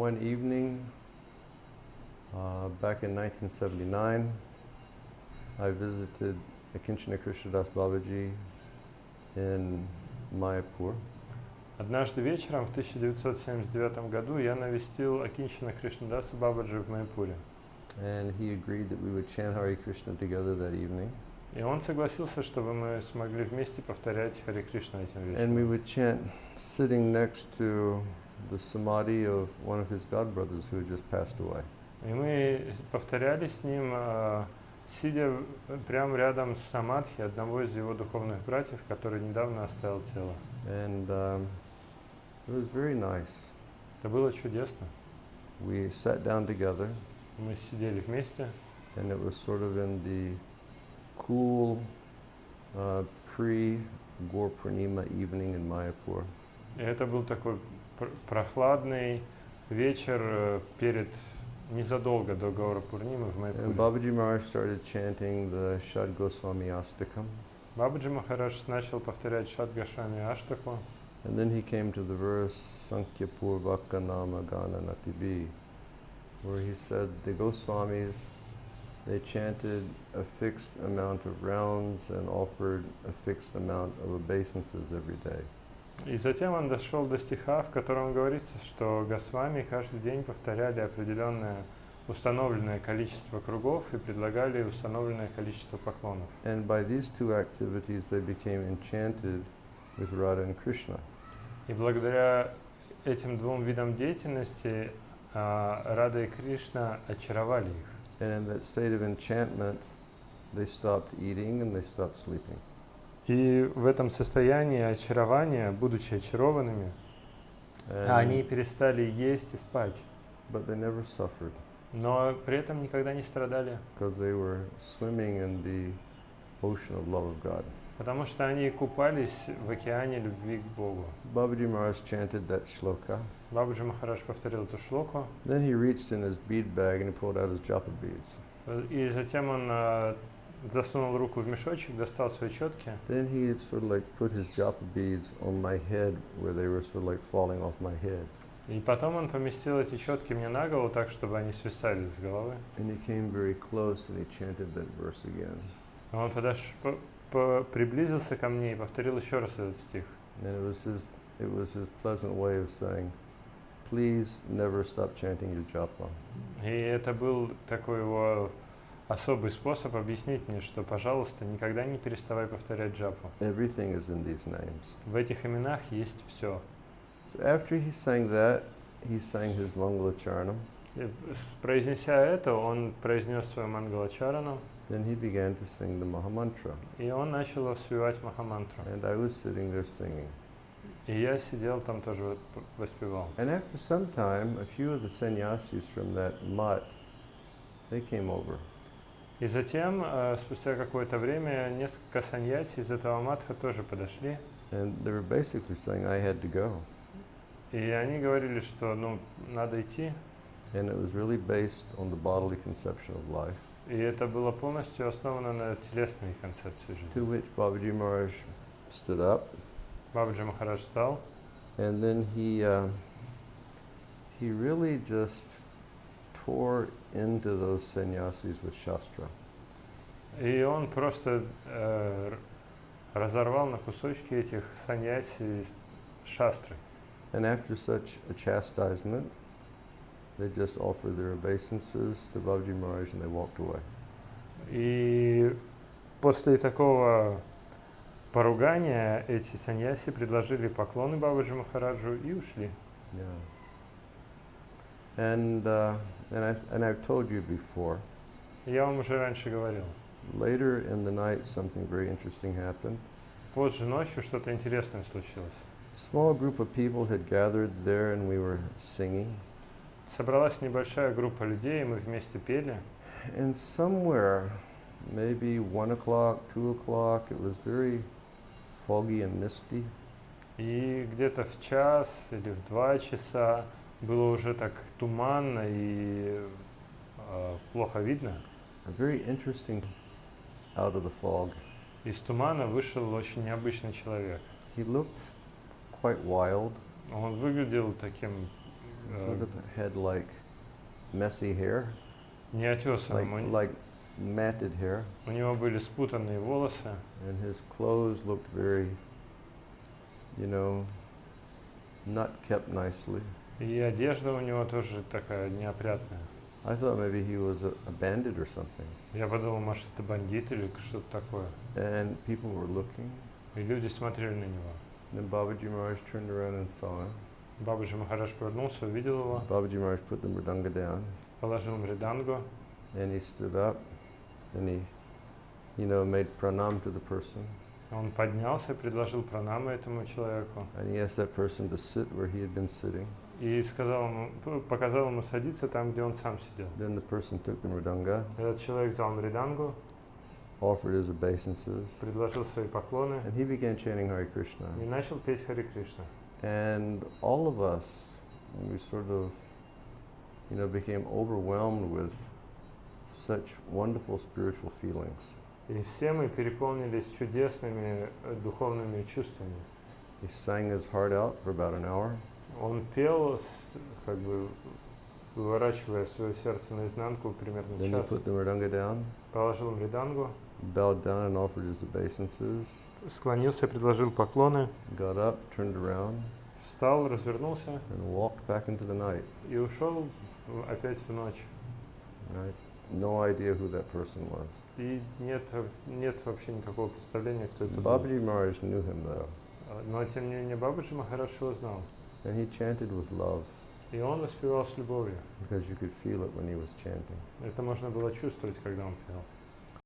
one evening, back in 1979, I visited Akинчаной Кришнадасом Бабаджи in Mayapur. Однажды вечером в 1979 году я навестил Акинчаной Кришнадаса Бабаджи в Майпуре. And he agreed that we would chant Hare Krishna together that evening. И он согласился, чтобы мы смогли вместе повторять Харе Кришна этим And we вечером. would chant sitting next to the samadhi of one of his godbrothers who had just passed away. И мы повторяли с ним, сидя прямо рядом с самадхи одного из его духовных братьев, который недавно оставил тело. And it was very nice. Это было чудесно. We sat down together, Мы сидели вместе, and it was sort of in the cool pre-Gaur Purnima evening in Mayapur. и это был такой прохладный вечер перед, незадолго до Гаура Пурнимы в And Майпуре. Babaji Maharaj started chanting the Shad Goswami Astakam. Бабаджи Махарадж начал повторять Шад Гошвами Аштаку, And then he came to the verse Sankhya Purvaka Nama Gana Natibi, where he said the Goswamis, they chanted a fixed amount of rounds and offered a fixed amount of obeisances every day. и затем он дошел до стиха, в котором говорится, что Госвами каждый день повторяли определенное установленное количество кругов и предлагали установленное количество поклонов. And by these two activities they became enchanted with Radha and Krishna. И благодаря этим двум видам деятельности Рада и Кришна очаровали их. And in that state of enchantment, they stopped eating and they stopped sleeping. И в этом состоянии очарования, будучи очарованными, они перестали есть и спать, But they never suffered но при этом никогда не страдали, because they were swimming in the ocean of love of God. потому что они купались в океане любви к Богу. Babaji Maharaj chanted that shloka. Бабаджи Махарадж повторил эту шлоку, Then he reached in his bead bag and he pulled out his japa beads. и затем он засунул руку в мешочек, достал свои четки, Then he sort of like put his japa beads on my head where they were sort of like falling off my head. и потом он поместил эти четки мне на голову так, чтобы они свисали с головы. And he came very close and he chanted that verse again. Он приблизился ко мне и повторил еще раз этот стих. And it was his pleasant way of saying, please never stop chanting your japa. И это был такой его особый способ объяснить мне, что, пожалуйста, никогда не переставай повторять джапу. Everything is in these names. В этих именах есть все. So after he sang that, he sang his Mangala Charanam. Произнеся это, он произнес свою Мангалачарану, Then he began to sing the Mahamantra. и он начал воспевать Махамантру. And I was sitting there singing. И я сидел там тоже воспевал. And after some time, a few of the sannyasis from that mutt, they came over. И затем, спустя какое-то время, несколько саньяси из этого матха тоже подошли. And they were basically saying I had to go. И они говорили, что надо идти. And it was really based on the bodily conception of life. И это было полностью основано на телесной концепции жизни. To which Babaji Maharaj stood up. Бабаджи Махарадж встал. And then he really just tore into those sannyasis with Shastra. И он просто разорвал на кусочки этих саньяси шастры. And after such a chastisement, they just offered their obeisances to Babaji Maharaj and they walked away. И после такого поругания эти саньяси предложили поклоны Бабаджи Махараджу и ушли. Yeah. And I've told you before. Я вам уже раньше говорил. Later in the night, something very interesting happened. Позже ночью что-то интересное случилось. A small group of people had gathered there, and we were singing. Собралась небольшая группа людей, и мы вместе пели. And somewhere, maybe 1 o'clock, 2 o'clock, it was very foggy and misty. И где-то в час или в 2 часа было уже так туманно и плохо видно. A very interesting out of the fog. Из тумана вышел очень необычный человек. He looked quite wild. Он выглядел таким sort of had like messy hair, неотесанным. like matted hair, У него были спутанные волосы, and his clothes looked very, not kept nicely. и одежда у него тоже такая неопрятная. I thought maybe he was a bandit or something. Я подумал, может, это бандит или что-то такое. And people were looking. И люди смотрели на него. Then Babaji Maharaj turned around and saw him. Бабаджи Махарадж повернулся, увидел его, Babaji Maharaj put the mridanga down, положил мридангу, and he stood up, and he, made pranam to the person. он поднялся, предложил пранамы этому человеку And he asked that person to sit where he had been sitting. и показал ему садиться там, где он сам сидел. Then the person took the mridanga, Этот человек взял мридангу, offered his obeisances, предложил свои поклоны and he began chanting Hare Krishna. и начал петь Харе Кришна. And all of us, we sort of, became overwhelmed with such wonderful spiritual feelings. И все мы переполнились чудесными духовными чувствами. He sang his heart out for about an hour. Он пел, как бы выворачивая свое сердце наизнанку примерно Then he час. put the mridanga down, Положил мридангу, bowed down and offered his obeisances, склонился, предложил поклоны, got up, turned around, встал, развернулся and walked back into the night. и ушел опять в ночь. Right? No idea who that person was. И нет вообще никакого представления, кто это был. Babaji Maharaj knew him though, Но тем не менее Бабаджи Махарадж его знал. and he chanted with love И он воспевал с любовью. because you could feel it when he was chanting. Это можно было чувствовать, когда он пел.